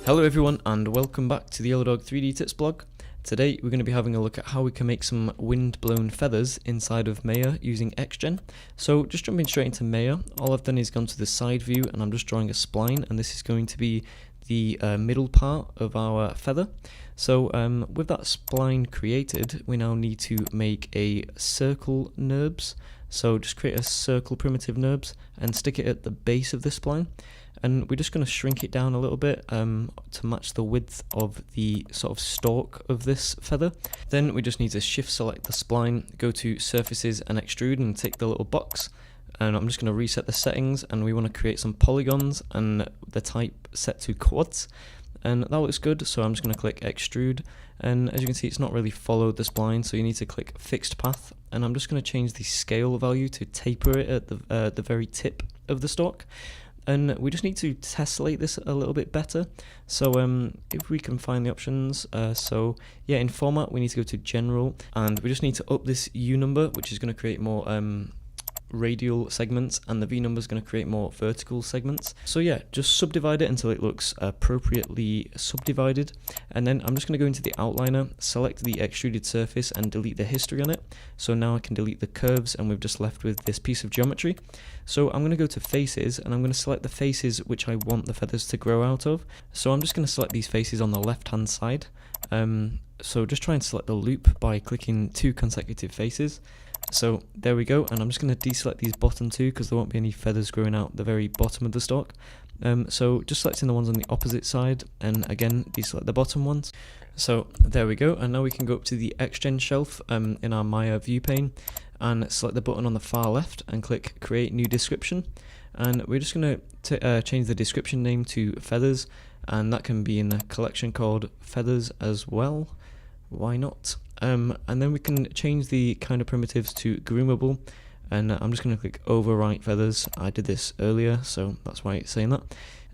Hello everyone and welcome back to the YellowDog 3D Tips blog. Today we're going to be having a look at how we can make some wind-blown feathers inside of Maya using XGen. So just jumping straight into Maya, all I've done is gone to the side view and I'm just drawing a spline, and this is going to be the middle part of our feather. So with that spline created, we now need to make a circle nurbs. So just create a circle primitive nurbs and stick it at the base of the spline. And we're just going to shrink it down a little bit to match the width of the sort of stalk of this feather. Then we just need to shift select the spline, go to surfaces and extrude and take the little box. And I'm just going to reset the settings, and we want to create some polygons and the type set to quads. And that looks good, so I'm just going to click extrude, and as you can see it's not really followed the spline, so you need to click fixed path, and I'm just going to change the scale value to taper it at the very tip of the stalk. And we just need to tessellate this a little bit better. So if we can find the options, so yeah, in format we need to go to general, and we just need to up this U number, which is going to create more radial segments, and the V number is going to create more vertical segments. So yeah, just subdivide it until it looks appropriately subdivided, and then I'm just going to go into the outliner, select the extruded surface and delete the history on it. So now I can delete the curves and we've just left with this piece of geometry. So I'm going to go to faces and I'm going to select the faces which I want the feathers to grow out of. So I'm just going to select these faces on the left hand side. So just try and select the loop by clicking 2 consecutive faces. So there we go, and I'm just going to deselect these bottom 2 because there won't be any feathers growing out the very bottom of the stalk. So just selecting the ones on the opposite side, and again deselect the bottom ones. So there we go, and now we can go up to the XGen shelf in our Maya view pane and select the button on the far left and click create new description. And we're just going to change the description name to feathers, and that can be in the collection called feathers as well. Why not? And then we can change the kind of primitives to groomable, and I'm just going to click overwrite feathers. I did this earlier, so that's why it's saying that.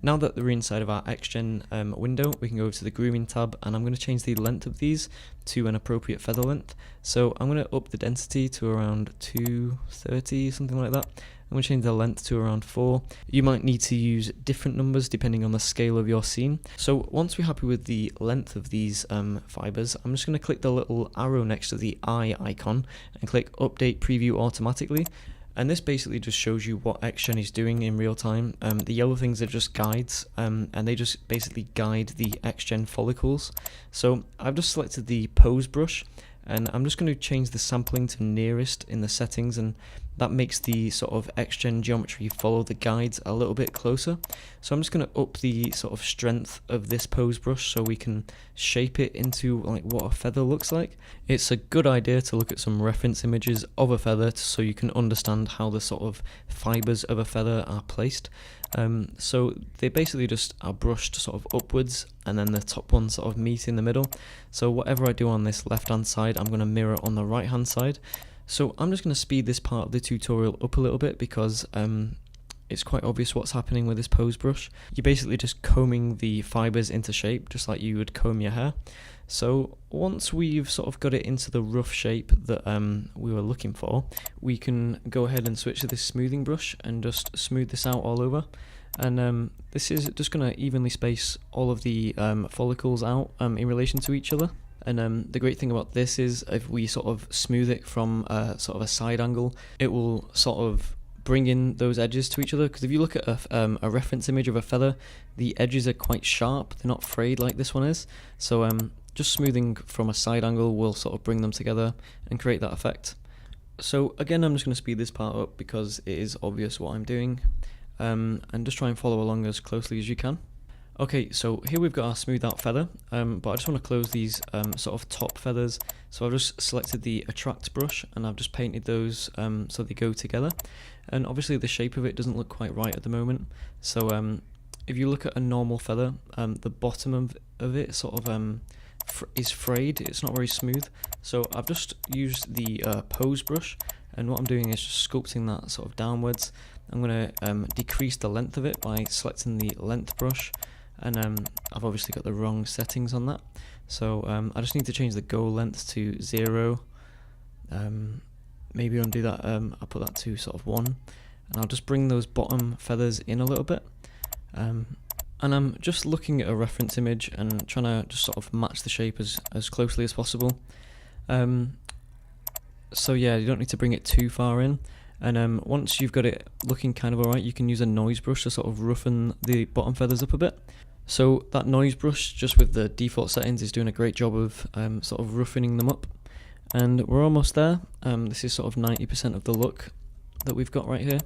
Now that we're inside of our XGen window, we can go over to the grooming tab, and I'm going to change the length of these to an appropriate feather length. So I'm going to up the density to around 230, something like that. I'm going to change the length to around 4. You might need to use different numbers depending on the scale of your scene. So once we're happy with the length of these fibres, I'm just going to click the little arrow next to the eye icon and click update preview automatically. And this basically just shows you what XGen is doing in real time. The yellow things are just guides, and they just basically guide the XGen follicles. So I've just selected the pose brush, and I'm just going to change the sampling to nearest in the settings, and that makes the sort of XGen geometry follow the guides a little bit closer. So I'm just going to up the sort of strength of this pose brush so we can shape it into like what a feather looks like. It's a good idea to look at some reference images of a feather so you can understand how the sort of fibres of a feather are placed. So they basically just are brushed sort of upwards, and then the top ones sort of meet in the middle. So whatever I do on this left hand side, I'm going to mirror on the right hand side. So I'm just going to speed this part of the tutorial up a little bit because it's quite obvious what's happening with this pose brush. You're basically just combing the fibres into shape just like you would comb your hair. So once we've sort of got it into the rough shape that we were looking for, we can go ahead and switch to this smoothing brush and just smooth this out all over. And this is just going to evenly space all of the follicles out in relation to each other. And the great thing about this is if we sort of smooth it from sort of a side angle, it will sort of bring in those edges to each other. Because if you look at a reference image of a feather, the edges are quite sharp, they're not frayed like this one is. So just smoothing from a side angle will sort of bring them together and create that effect. So again, I'm just going to speed this part up because it is obvious what I'm doing, and just try and follow along as closely as you can. Okay, so here we've got our smooth out feather, but I just want to close these sort of top feathers. So I've just selected the attract brush and I've just painted those so they go together. And obviously the shape of it doesn't look quite right at the moment. So if you look at a normal feather, the bottom of it sort of is frayed, it's not very smooth. So I've just used the pose brush, and what I'm doing is just sculpting that sort of downwards. I'm going to decrease the length of it by selecting the length brush. And I've obviously got the wrong settings on that, so I just need to change the goal length to 0. Maybe undo that. I'll put that to sort of 1, and I'll just bring those bottom feathers in a little bit. And then I'm just going to And I'm just looking at a reference image and trying to just sort of match the shape as closely as possible. So yeah, you don't need to bring it too far in. And once you've got it looking kind of alright, you can use a noise brush to sort of roughen the bottom feathers up a bit. So that noise brush, just with the default settings, is doing a great job of sort of roughening them up. And we're almost there. This is sort of 90% of the look that we've got right here.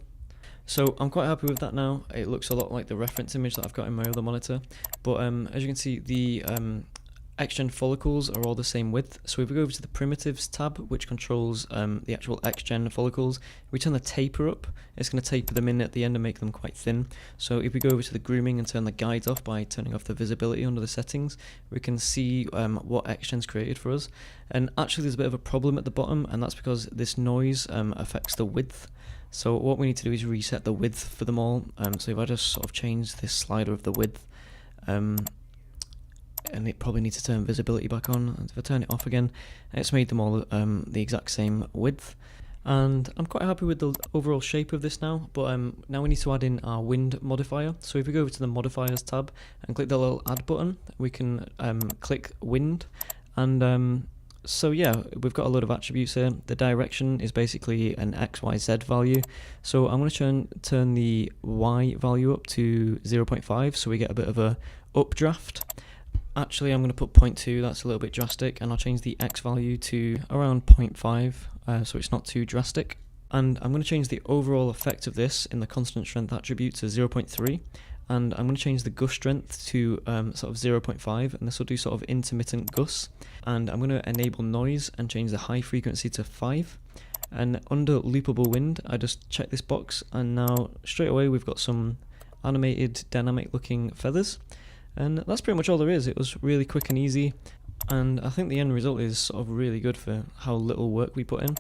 So I'm quite happy with that now. It looks a lot like the reference image that I've got in my other monitor. But as you can see, the XGen follicles are all the same width. So if we go over to the primitives tab, which controls the actual XGen follicles, we turn the taper up, it's going to taper them in at the end and make them quite thin. So if we go over to the grooming and turn the guides off by turning off the visibility under the settings, we can see what XGen's created for us. And actually there's a bit of a problem at the bottom, and that's because this noise affects the width. So what we need to do is reset the width for them all. So if I just sort of change this slider of the width, and it probably needs to turn visibility back on, and if I turn it off again, it's made them all the exact same width. And I'm quite happy with the overall shape of this now, but now we need to add in our wind modifier. So if we go over to the modifiers tab and click the little add button, we can click wind, and so yeah, we've got a load of attributes here. The direction is basically an XYZ value. So I'm going to turn the Y value up to 0.5 so we get a bit of a updraft. Actually, I'm going to put 0.2, that's a little bit drastic, and I'll change the X value to around 0.5 so it's not too drastic. And I'm going to change the overall effect of this in the constant strength attribute to 0.3. And I'm going to change the gust strength to sort of 0.5, and this will do sort of intermittent gusts. And I'm going to enable noise and change the high frequency to 5. And under loopable wind, I just check this box, and now straight away we've got some animated dynamic looking feathers. And that's pretty much all there is. It was really quick and easy, and I think the end result is sort of really good for how little work we put in.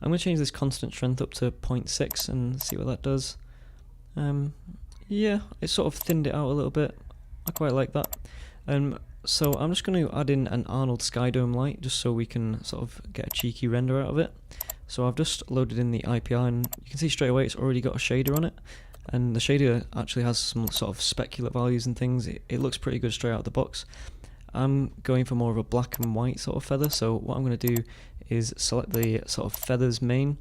I'm going to change this constant strength up to 0.6 and see what that does. Yeah, it sort of thinned it out a little bit. I quite like that. So I'm just going to add in an Arnold skydome light just so we can sort of get a cheeky render out of it. So I've just loaded in the IPR, and you can see straight away it's already got a shader on it. And the shader actually has some sort of specular values and things. It looks pretty good straight out of the box. I'm going for more of a black and white sort of feather, so what I'm going to do is select the sort of feathers main,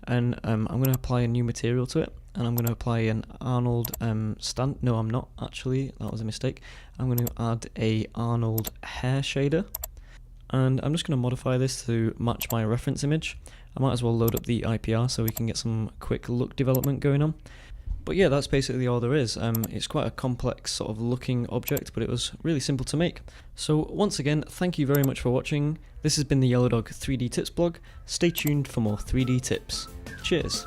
and I'm going to apply a new material to it, and I'm going to apply an Arnold no, I'm not actually, that was a mistake. I'm going to add a Arnold hair shader, and I'm just going to modify this to match my reference image. I might as well load up the IPR so we can get some quick look development going on. But yeah, that's basically all there is. It's quite a complex sort of looking object, but it was really simple to make. So once again, thank you very much for watching. This has been the YellowDog 3D Tips blog. Stay tuned for more 3D tips. Cheers.